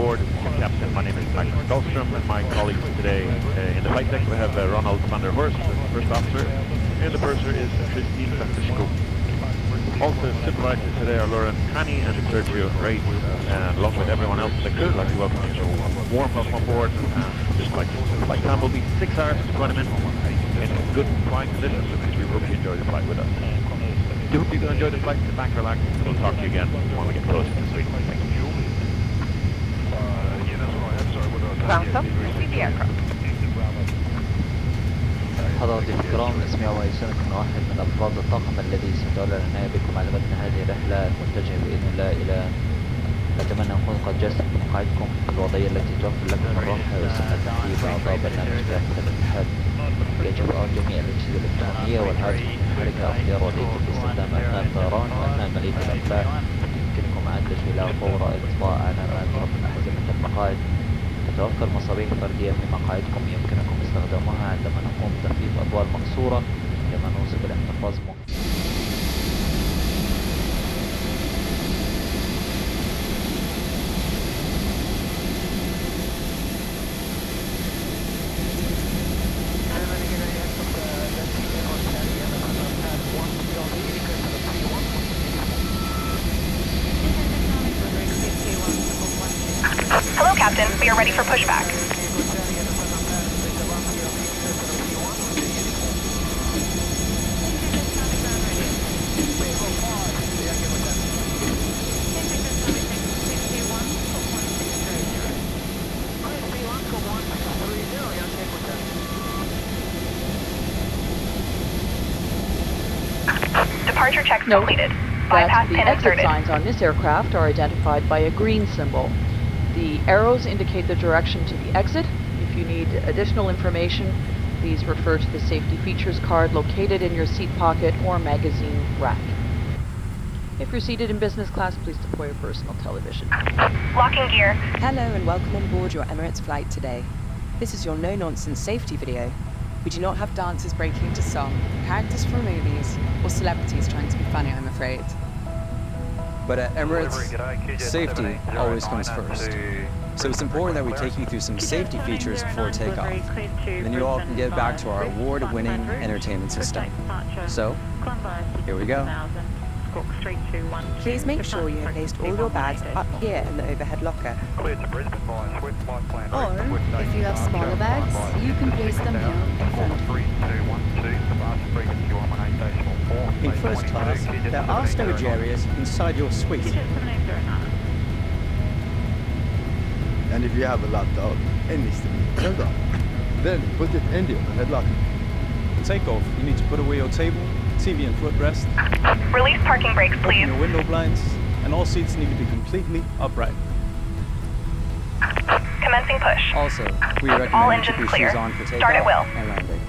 aboard, Captain. My name is Max Dahlström, and my colleagues today in the flight deck we have Ronald van der Horst, the first officer, and the purser is Christine Francisco. Also supervisors today are Lauren Haney and Sergio Reis, and along with everyone else in the crew, I'd like to welcome you to a warm welcome on board. Just like the flight time will be 6 hours and 20 minutes in good flying conditions, so we hope you enjoy the flight with us. We hope you enjoy the flight, sit back, relax, and we'll talk to you again when we get closer to the street. Thank you. Welcome to the aircraft. حضراتي الكرام، اسمي هو يسون، واحد من أفراد الطاقم الذي سيتولى العناية بكم على متن هذه الرحلة المتجهة بإذن الله إلى أتمنى أن أكون قد جلست في مقاعدكم في الوضعية التي توفر لكم الراحة والسعة في أعضاء برنامج رحلة الاتحاد. يجب على جميع الأجهزة الإلكترونية والهاتف المحركة اختيار وضعية الاستخدام أثناء الطيران وأثناء مليء الأنفاق. يمكنكم عد التشغيلات فور إطفاء علامات رفع أحزمة المقاعد. تتوفر مصابيح فردية في مقاعدكم يمكنكم استخدامها عندما نقوم بتخفيف أضواء المقصورة عندما نوصل بالاحتفاظ Hello, Captain. We are ready for pushback. Departure checks completed. Bypass The pin exit inserted. signs on this aircraft are identified by a green symbol. The arrows indicate the direction to the exit. If you need additional information, please refer to the safety features card located in your seat pocket or magazine rack. If you're seated in business class, please deploy your personal television. Locking gear. Hello and welcome on board your Emirates flight today. This is your no-nonsense safety video. We do not have dancers breaking into song, characters from movies, or celebrities trying to be funny, I'm afraid. But at Emirates, safety always comes first. So it's important that we take you through some safety features before takeoff. Then you all can get back to our award-winning entertainment system. So, here we go. Please make sure you have placed all your bags up here in the overhead locker. Or, if you have smaller bags, you can place them here in front. In first class, there are storage areas inside your suite. And if you have a laptop and needs to be turned off, then put it in the overhead locker. For takeoff, you need to put away your table, TV and footrest. Release parking brakes, please. Open your window blinds, and all seats need to be completely upright. Commencing push. Also, we All recommend you engines keep your clear. shoes on for Start at takeoff will. and landing.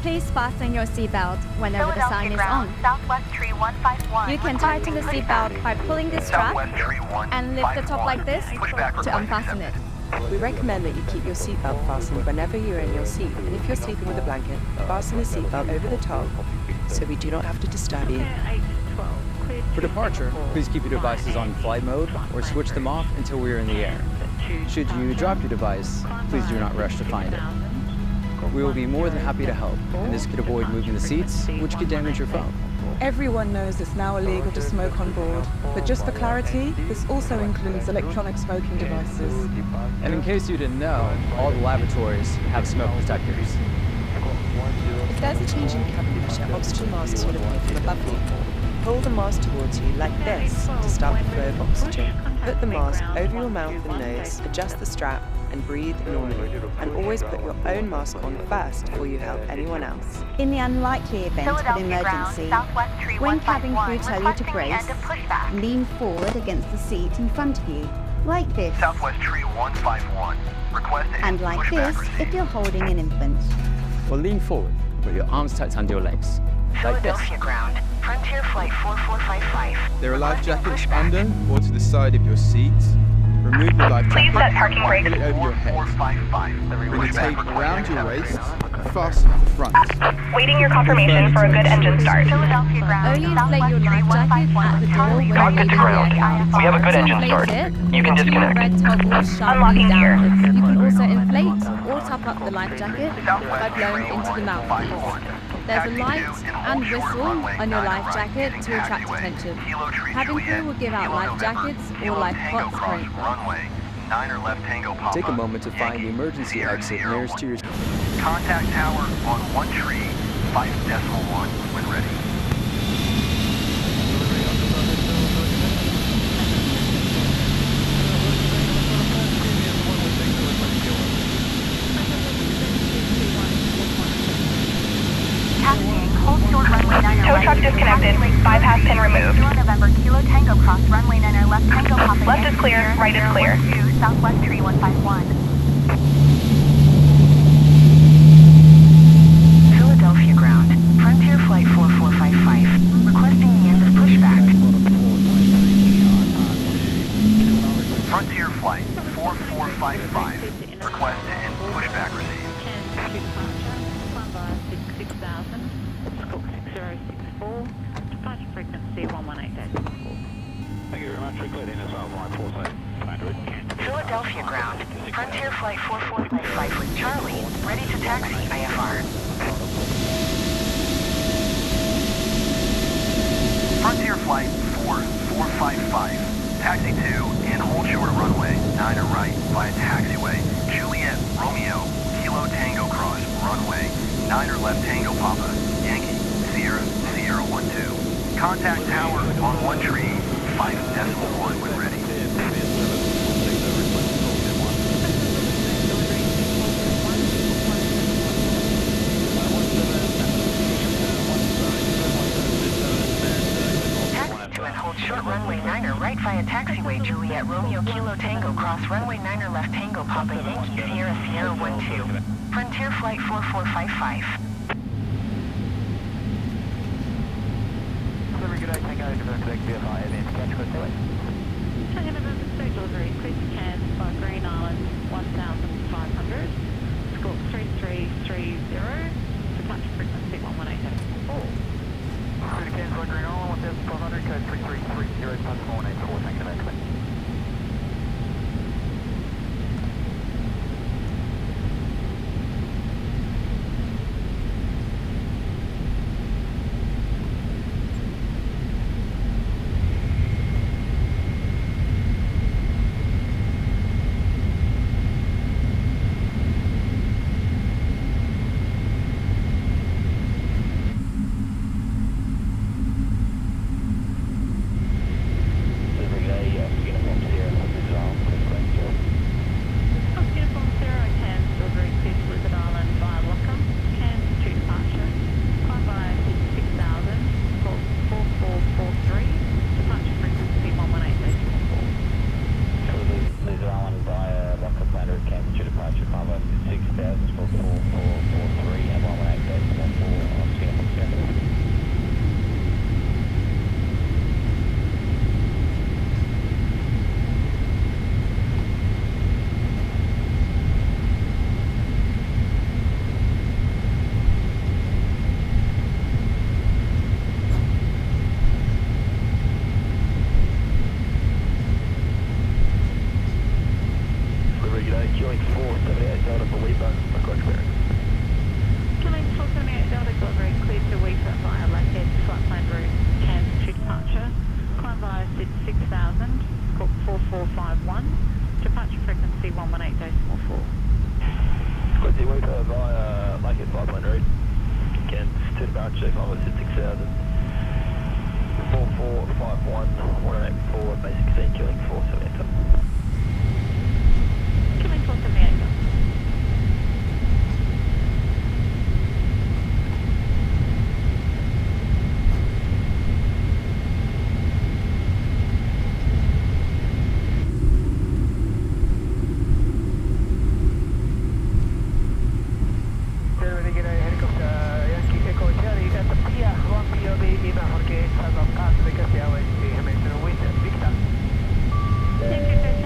Please fasten your seatbelt whenever the sign is on. Southwest Tree 151. You can tighten the seatbelt by pulling this strap and lift the top like this to unfasten it. We recommend that you keep your seatbelt fastened whenever you're in your seat, and if you're sleeping with a blanket, fasten the seatbelt over the top so we do not have to disturb you. For departure, please keep your devices on flight mode or switch them off until we are in the air. Should you drop your device, please do not rush to find it. We will be more than happy to help, and this could avoid moving the seats, which could damage your phone. Everyone knows it's now illegal to smoke on board, but just for clarity, this also includes electronic smoking devices. And in case you didn't know, all the lavatories have smoke detectors. If there's a change in cabin pressure, oxygen masks will appear from above you. Pull the mask towards you like this to start the flow of oxygen. Put the mask over your mouth and nose, adjust the strap, and breathe normally. And always put your own mask on first before you help anyone else. In the unlikely event of an emergency, when cabin crew tell you to brace, lean forward against the seat in front of you, like this. Southwest Tree 151. Request And like this if you're holding an infant. Or lean forward with your arms tucked under your legs, like this. Philadelphia ground. Frontier Flight 4455. There are life jackets under or to the side of your seat. Remove the life Please jacket set parking and brakes. put it over your head. 455. Bring the tape around your waist fasten at the front. Waiting your confirmation for a good engine start. Philadelphia ground. Only inflate your life jacket at the door when you're leaving the aircraft. We have a good To engine inflate start. it, You can the two disconnect. red toggles sharply Unlocking gear. downwards. You can also inflate or top up the life jacket by blowing into the mouthpiece. There's a light and whistle on your life jacket to attract attention. Cabin crew will give out life jackets or life pots for anything. Runway 9 left Tango Papa. Take a moment to find the emergency exit nearest to your... Contact tower on 135.1 when ready. Tow truck disconnected. Bypass pin removed. November Kilo Tango Cross runway 9 left Tango Papa. Left is clear, right is clear. Southwest 3151. Philadelphia ground. Frontier flight 4455. Requesting the end of pushback. Frontier flight 4455. Request to end pushback received. Departure frequency 118. Thank you very much for clearing us off line 400. Philadelphia ground. Frontier flight 4455 with Charlie. Ready to taxi IFR. Frontier flight 4455. Taxi to and hold short of runway 9 right via taxiway. Juliet Romeo Kilo Tango Cross runway 9 left Tango Papa. Yankee Sierra Sierra 12. Contact tower on 135.1 when ready. Hold short runway 9 right via taxiway Juliet Romeo Kilo Tango Cross runway 9 left Tango Papa Yankee Sierra Sierra 12. Frontier flight 4455. Delivery good day, Tango, November BFI, advance catch, go to it. Tango November 2 delivery, please CAS by Green Island 1500, score 3330, departure frequency 118.4. Cruise CAS by Green Island 1500, code 3330, plus 184, thank you, November. Thank you.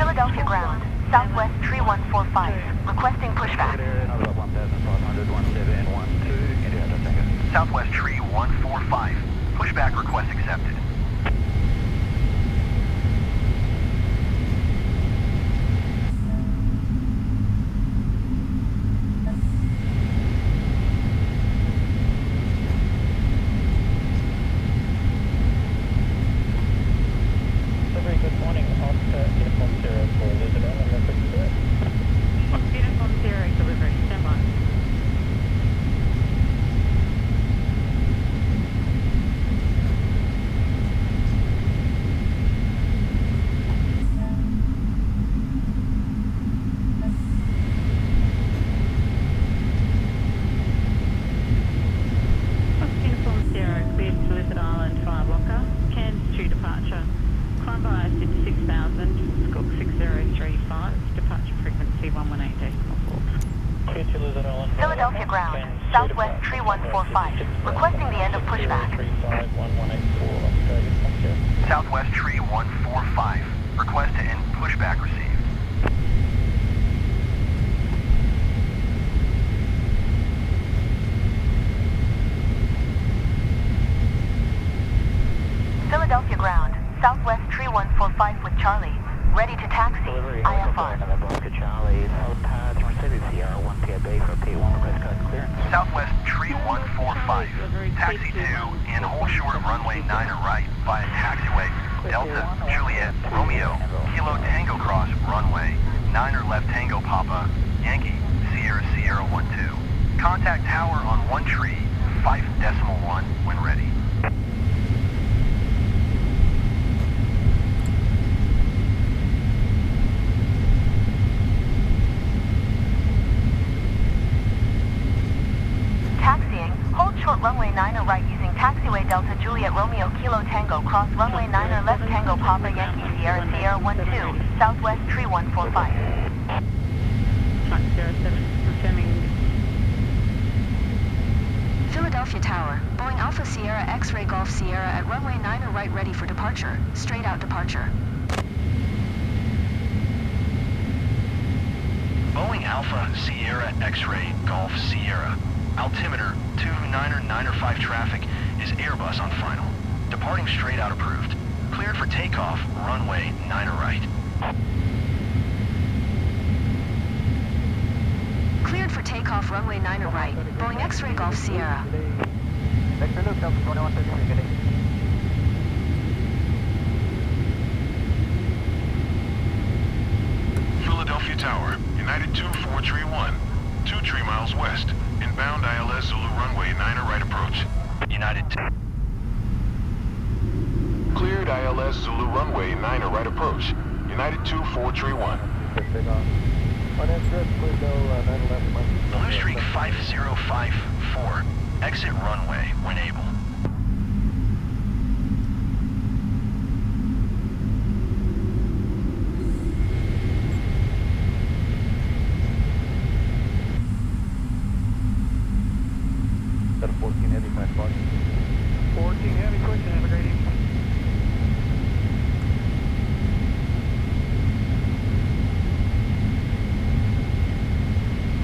Philadelphia ground, southwest tree 145, requesting pushback. Southwest tree 145, pushback request accepted. Good morning, Oscar Uniform 0 for Elizabeth and reference to it. Oscar Uniform 0 delivery, stand by. Oscar Uniform 0 cleared to Lizard Island via blocker, Cairns to departure. Climb by 56,000, Scook 6035, departure frequency 118.4. Philadelphia ground, southwest tree 145, requesting the end of pushback. Southwest tree 145, request to end pushback received. Philadelphia ground, southwest tree 145 with Charlie, ready to taxi, IFR. Southwest tree 145, taxi 2 and hold short of runway 9 or right via taxiway Delta Juliet Romeo Kilo Tango Cross runway 9 or left Tango Papa Yankee Sierra Sierra 12. Contact tower on 1 tree 5.1 when ready. Taxiing, hold short runway 9 or right using taxiway Delta Juliet Romeo Kilo Tango, cross runway 9 or left Tango Papa Yankee Sierra Sierra 12, southwest tree 145. Flight 07, confirming. Philadelphia Tower, Boeing Alpha Sierra X-Ray Golf Sierra at runway 9 or right ready for departure, straight out departure. Boeing Alpha Sierra X-Ray Golf Sierra. Altimeter 29905 traffic is Airbus on final. Departing straight out approved. Cleared for takeoff, runway 9 or right. Cleared for takeoff, runway 9 or right. Boeing X-Ray Golf Sierra. Philadelphia Tower, United 2431, 2 3 miles west. Inbound ILS Zulu runway 9 or right approach. United. Cleared ILS Zulu runway 9 or right approach. United 2431. Blue Streak 5054. Exit runway when able. Got a 14 heavy, 5 o'clock. 14 heavy, quick, have a great evening.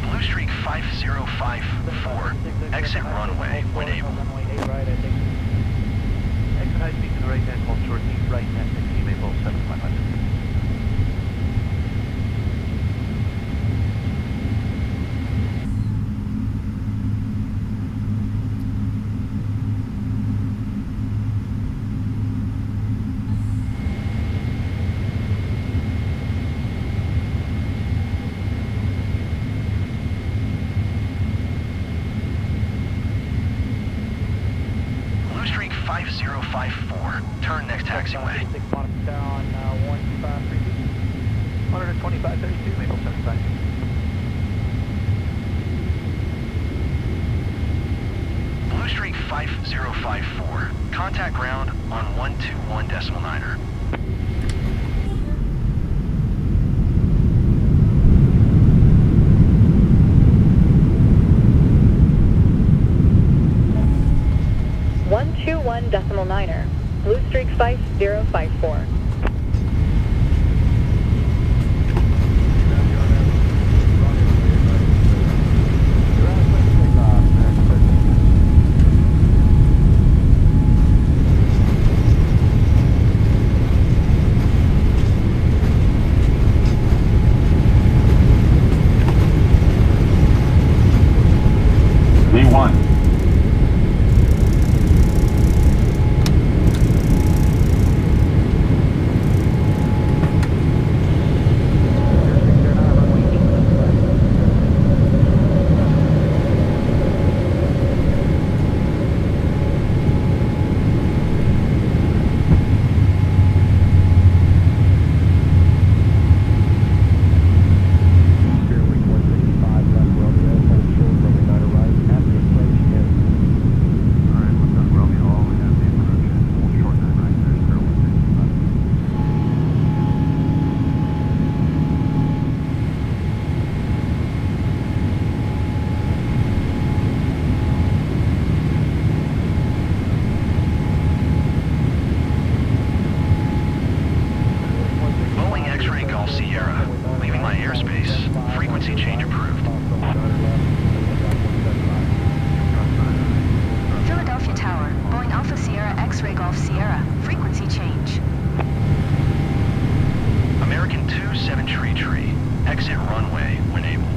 Blue Streak 5054. Exit runway when able. Right, I think. Exit high speed to the right hand, hold short, deep right hand, 16 Maple 755. Blue Streak 5054. Turn next taxiway. 125.32 Maple 75. Blue Streak 5054. Contact ground on 121.9er. .9er. Blue Streak 5054. 27 tree. Exit runway when able.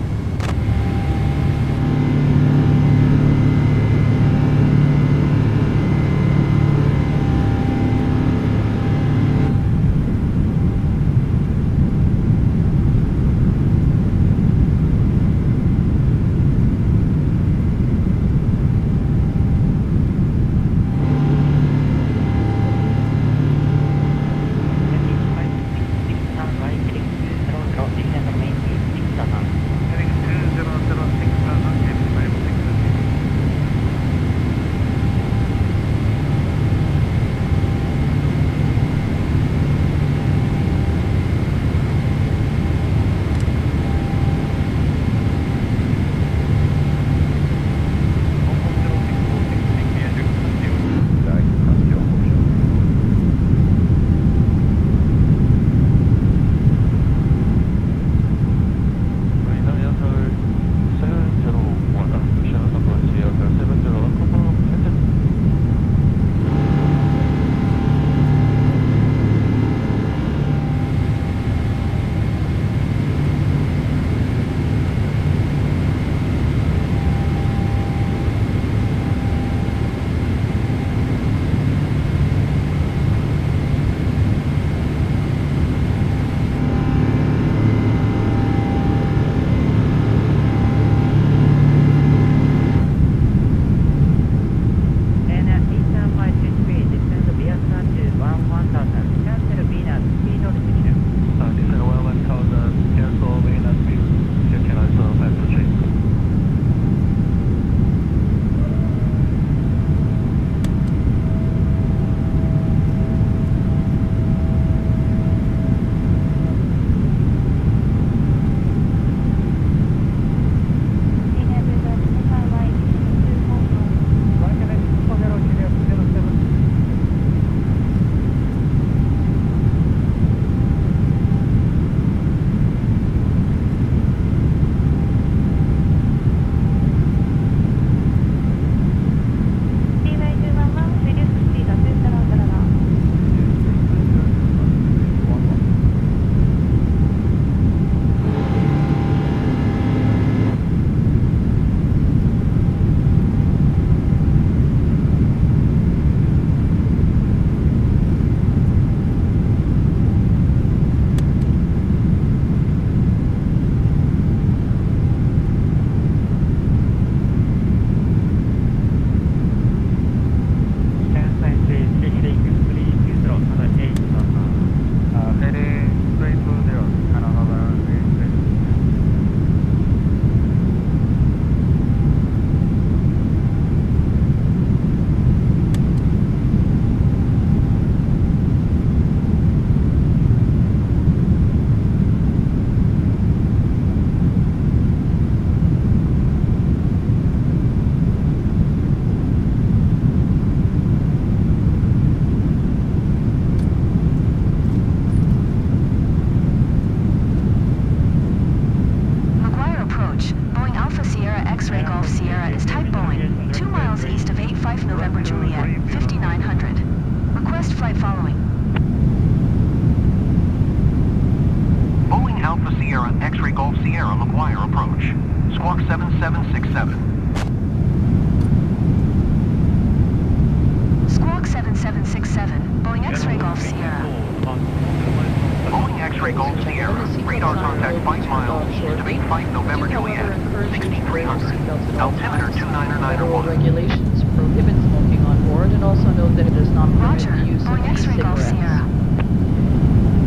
Regulations prohibit smoking on board, and also note that it does not permit the use of e-cigarettes.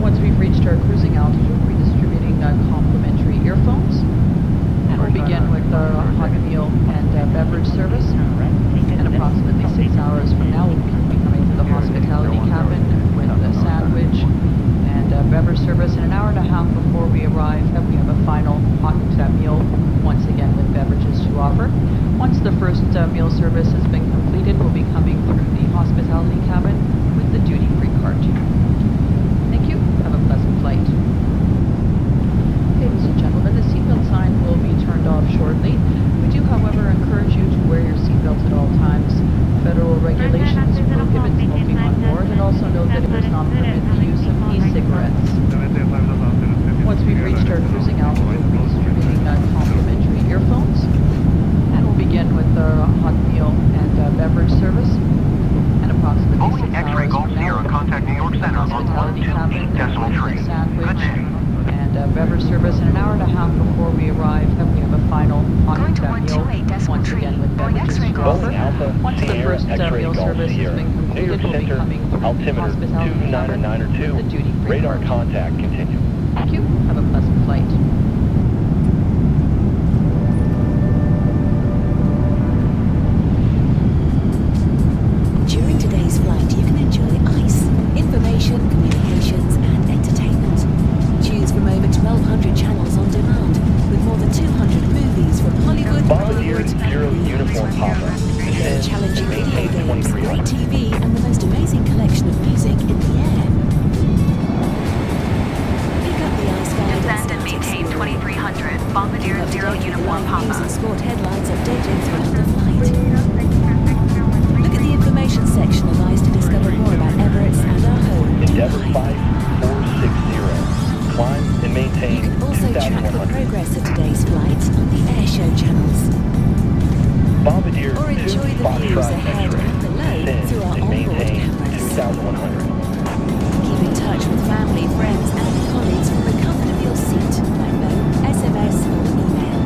Once we've reached our cruising altitude, we'll be distributing complimentary earphones. And we'll begin with our hot meal and beverage service. And approximately 6 hours from now, we'll be coming to the hospitality cabin with a sandwich and beverage service. And an hour and a half before we arrive, we have a final hot meal, once again with beverages to offer. Once the first meal service has been completed, we'll be coming through the hospitality cabin with the duty-free cart. Thank you. Have a pleasant flight. start cruising altitude, we'll be distributing complimentary earphones. And we'll begin with our hot meal and beverage service. And approximately 6 hours from now, contact New York Center on hospitality cabin, .3. sandwich, and beverage service. And an hour and a half before we arrive, we have a final hot meal, once again with beverages to offer. Once the first meal service has been completed, we'll be coming through the hospitality cabin with the duty-free Radar card. contact continue. Thank you. Have a pleasant flight. During today's flight, you can enjoy ICE, information, communications, and entertainment. Choose from over 1,200 channels on demand, with more than 200 movies from Hollywood, Bombardier Bollywood, Zero and Uniform Papa. Descend challenging and video maintain games, 23 great left. TV, and the most amazing collection of music in the air. Pick up the ICE guide and Descend and start maintain exploring. 2300. Bombardier Keep up to Zero date with Uniform live news Papa. and scored headlines updated throughout the flight. Look at the information section of ICE to discover more about Emirates and our home, Endeavour Dubai. 5460. Climb and maintain You can also track the 2,100. progress of today's flight on the airshow channels. Bombardier Or 2 enjoy the views Foxtrot ahead X-ray. and below Descend through our and onboard maintain cameras. 2,100. Keep in touch with family, friends and colleagues from the comfort of your seat by phone, SMS or email.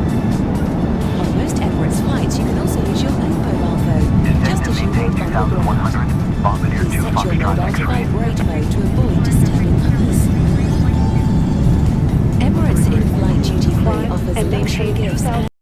On most Emirates flights, you can also use your own mobile phone, just as you would on the ground. Bombardier 2 Please set your Foxtrot mobile to X-ray. vibrate mode to avoid disturbing others. Emirates in-flight duty-free offers luxury gifts and